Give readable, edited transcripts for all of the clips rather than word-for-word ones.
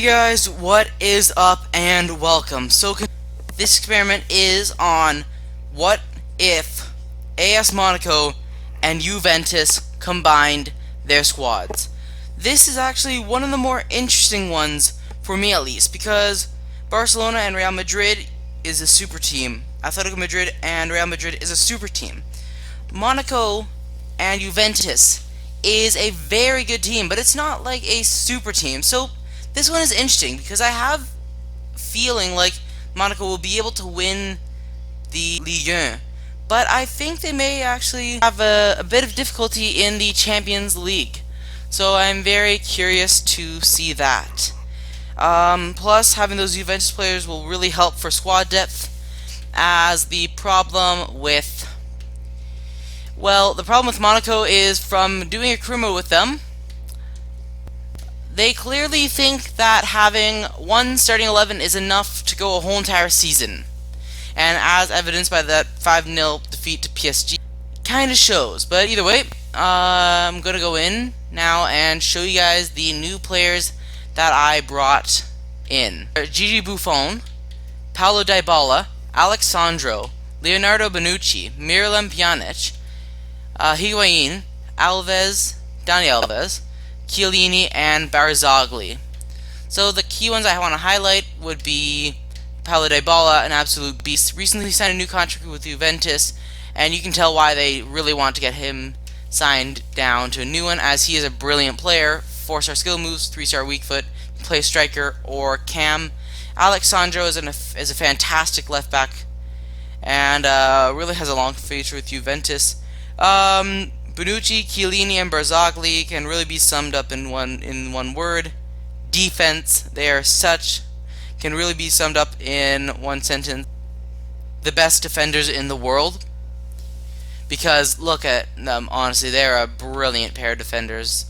Hey guys, what is up and welcome. This experiment is on what if AS Monaco and Juventus combined their squads. This is actually one of the more interesting ones for me at least because Barcelona and Real Madrid is a super team. Atletico Madrid and Real Madrid is a super team. Monaco and Juventus is a very good team, but it's not like a super team. So this one is interesting because I have a feeling like Monaco will be able to win the Ligue 1, but I think they may actually have a bit of difficulty in the Champions League. So I'm very curious to see that. Plus, having those Juventus players will really help for squad depth, as the problem with Monaco is from doing a career mode with them. They clearly think that having one starting 11 is enough to go a whole entire season. And as evidenced by that 5-0 defeat to PSG, kind of shows. But either way, I'm going to go in now and show you guys the new players that I brought in. Gigi Buffon, Paulo Dybala, Alexandro, Leonardo Bonucci, Miralem Pjanic, Higuain, Alves, Dani Alves, Chiellini, and Barzagli. So the key ones I want to highlight would be Paulo Dybala, an absolute beast. Recently signed a new contract with Juventus, and you can tell why they really want to get him signed down to a new one, as he is a brilliant player. 4-star skill moves, 3-star weak foot, play striker or cam. Alexandro is a fantastic left back, and really has a long future with Juventus. Bonucci, Chiellini, and Barzagli can really be summed up in one word: defense. Can really be summed up in one sentence: the best defenders in the world. Because look at them, honestly, they're a brilliant pair of defenders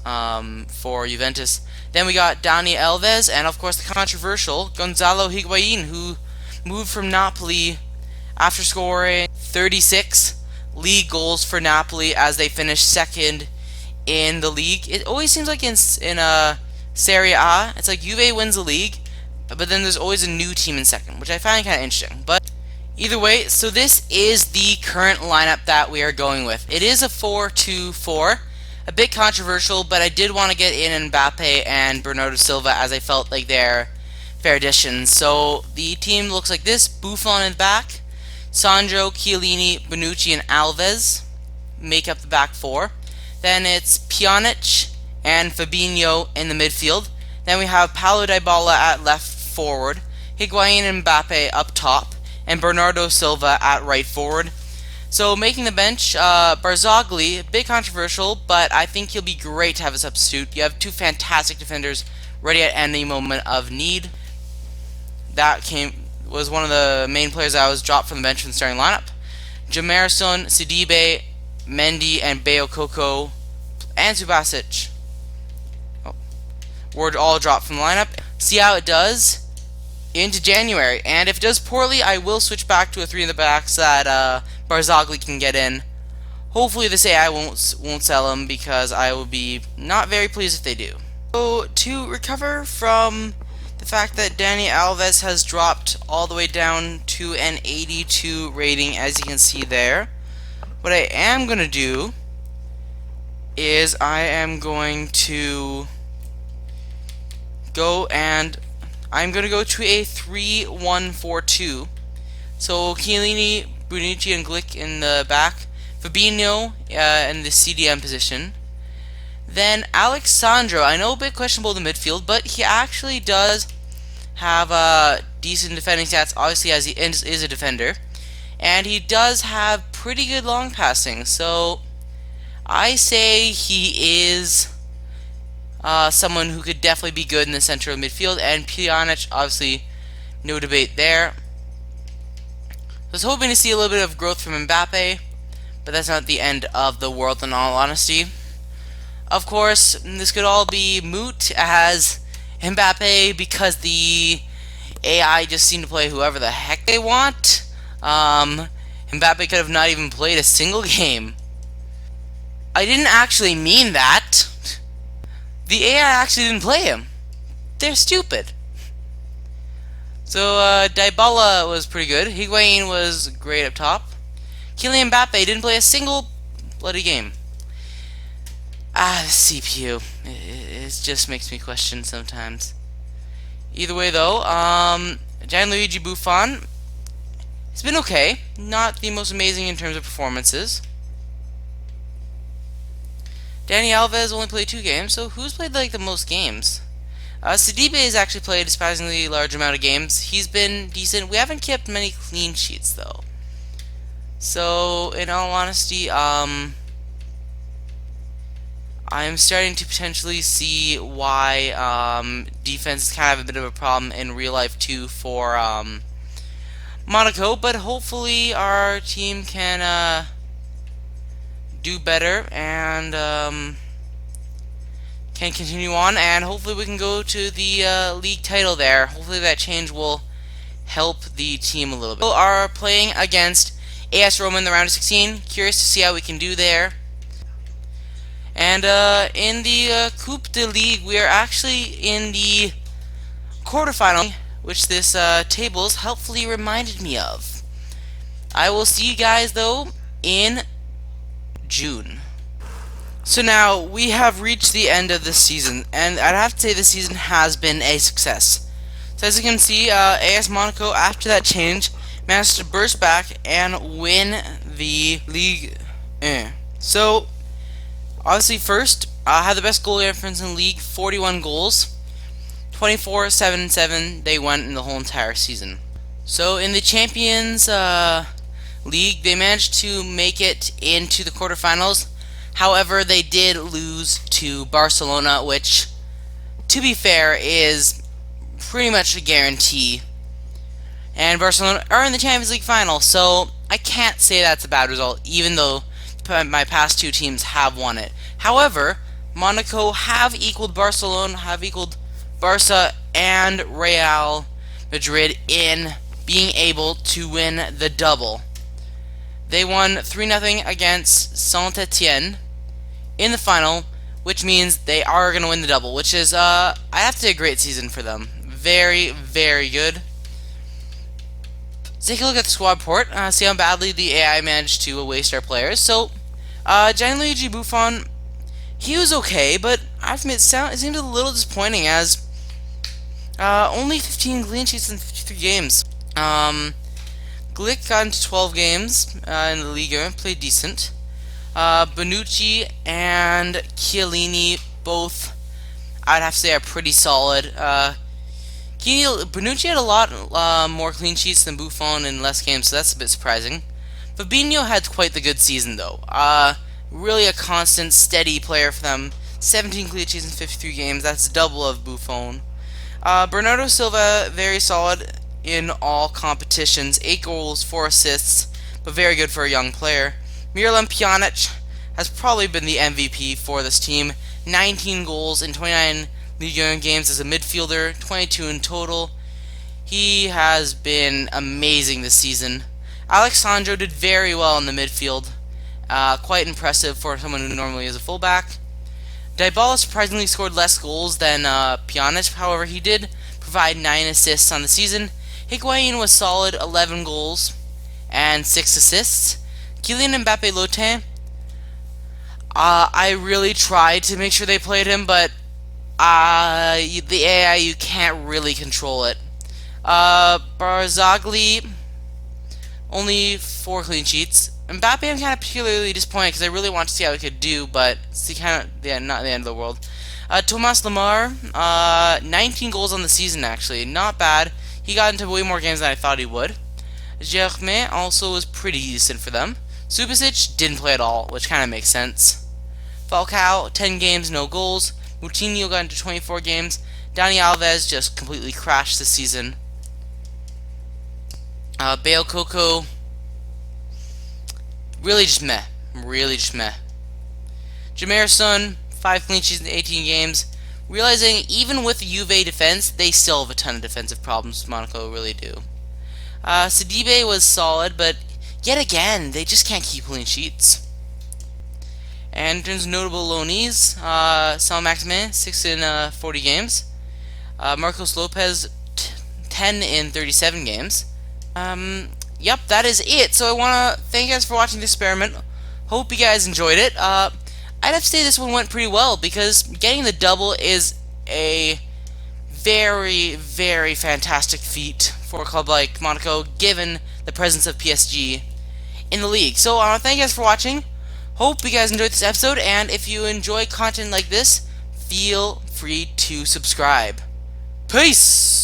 for Juventus. Then we got Dani Alves, and of course the controversial Gonzalo Higuain, who moved from Napoli after scoring 36 league goals for Napoli as they finished second in the league. It always seems like in Serie A, it's like Juve wins the league, but then there's always a new team in second, which I find kind of interesting. But either way, so this is the current lineup that we are going with. It is a 4-2-4, a bit controversial, but I did want to get in Mbappe and Bernardo Silva as I felt like they're fair additions. So the team looks like this: Buffon in the back, Sandro, Chiellini, Bonucci, and Alves make up the back four. Then it's Pjanic and Fabinho in the midfield. Then we have Paulo Dybala at left forward, Higuain and Mbappe up top, and Bernardo Silva at right forward. So making the bench, Barzagli, a bit controversial, but I think he'll be great to have a substitute. You have two fantastic defenders ready at any moment of need. That was one of the main players that was dropped from the bench from the starting lineup. Jamerson, Sidibe, Mendy, and Bakayoko, and Subasic were all dropped from the lineup. See how it does into January, and if it does poorly, I will switch back to a 3 in the back so that Barzagli can get in. Hopefully this AI won't sell him, because I will be not very pleased if they do. So to recover from the fact that Dani Alves has dropped all the way down to an 82 rating, as you can see there, what I am going to do is I am going to go to a 3-1-4-2. So Chiellini, Bonucci, and Glick in the back, Fabinho in the CDM position. Then Alexandro, I know a bit questionable in the midfield, but he actually does have decent defending stats, obviously, as he is a defender. And he does have pretty good long passing, so I say he is someone who could definitely be good in the center of midfield. And Pjanic, obviously, no debate there. I was hoping to see a little bit of growth from Mbappe, but that's not the end of the world in all honesty. Of course, this could all be moot as Mbappe, because the AI just seem to play whoever the heck they want. Mbappe could have not even played a single game. I didn't actually mean that. The AI actually didn't play him. They're stupid. So Dybala was pretty good. Higuain was great up top. Kylian Mbappe didn't play a single bloody game. The CPU. It just makes me question sometimes. Either way, though, Gianluigi Buffon, it's been okay. Not the most amazing in terms of performances. Dani Alves only played 2 games, so who's played like the most games? Sidibe has actually played a surprisingly large amount of games. He's been decent. We haven't kept many clean sheets, though. So, in all honesty, I'm starting to potentially see why defense is kind of a bit of a problem in real life too for Monaco, but hopefully our team can do better and can continue on, and hopefully we can go to the league title there. Hopefully that change will help the team a little bit. We are playing against AS Roma in the round of 16. Curious to see how we can do there. And in the Coupe de Ligue, we are actually in the quarterfinal, which this tables helpfully reminded me of. I will see you guys, though, in June. So now, we have reached the end of this season, and I'd have to say this season has been a success. So as you can see, AS Monaco, after that change, managed to burst back and win the Ligue 1. So, obviously, first, had the best goal difference in the league, 41 goals. 24-7-7 they went in the whole entire season. So in the Champions League, they managed to make it into the quarterfinals. However, they did lose to Barcelona, which, to be fair, is pretty much a guarantee. And Barcelona are in the Champions League final, so I can't say that's a bad result, even though my past 2 teams have won it. However, Monaco have equaled Barcelona, have equaled Barca and Real Madrid in being able to win the double. They won 3-0 against Saint-Etienne in the final, which means they are going to win the double, which is, I have to say, a great season for them. Very, very good. Let's take a look at the squad report, see how badly the AI managed to waste our players. So, Gianluigi Buffon, he was okay, but I have to admit, it seemed a little disappointing as only 15 clean sheets in 53 games. Glick got into 12 games in the Liga, played decent. Bonucci and Chiellini both, I'd have to say, are pretty solid. Bonucci had a lot more clean sheets than Buffon in less games, so that's a bit surprising. Fabinho had quite the good season, though. Really a constant, steady player for them. 17 clean sheets in 53 games, that's double of Buffon. Bernardo Silva, very solid in all competitions. 8 goals, 4 assists, but very good for a young player. Miralem Pjanic has probably been the MVP for this team. 19 goals in 29 Ligue 1 games as a midfielder, 22 in total. He has been amazing this season. Alexandro did very well in the midfield. Quite impressive for someone who normally is a fullback. Dybala surprisingly scored less goals than Pjanic, however he did provide 9 assists on the season. Higuain was solid, 11 goals and 6 assists. Kylian Mbappe-Lotin, I really tried to make sure they played him, but the AI, you can't really control it. Barzagli, only 4 clean sheets. Mbappe, I'm kind of particularly disappointed because I really want to see how he could do, but it's kind of not the end of the world. Thomas Lemar, 19 goals on the season, actually. Not bad. He got into way more games than I thought he would. Germain also was pretty decent for them. Subasic didn't play at all, which kind of makes sense. Falcao, 10 games, no goals. Moutinho got into 24 games. Dani Alves just completely crashed this season. Bale Coco, really just meh. Really just meh. Jameer Sun, 5 clean sheets in 18 games. Realizing even with the Juve defense, they still have a ton of defensive problems. Monaco really do. Sidibe was solid, but yet again, they just can't keep clean sheets. And in terms of notable loanees, Saint-Maximin, 6 in 40 games. Marcos Lopez, 10 in 37 games. Yep, that is it. So I want to thank you guys for watching the experiment. Hope you guys enjoyed it. I'd have to say this one went pretty well because getting the double is a very, very fantastic feat for a club like Monaco, given the presence of PSG in the league. So I want to thank you guys for watching. Hope you guys enjoyed this episode, and if you enjoy content like this, feel free to subscribe. Peace!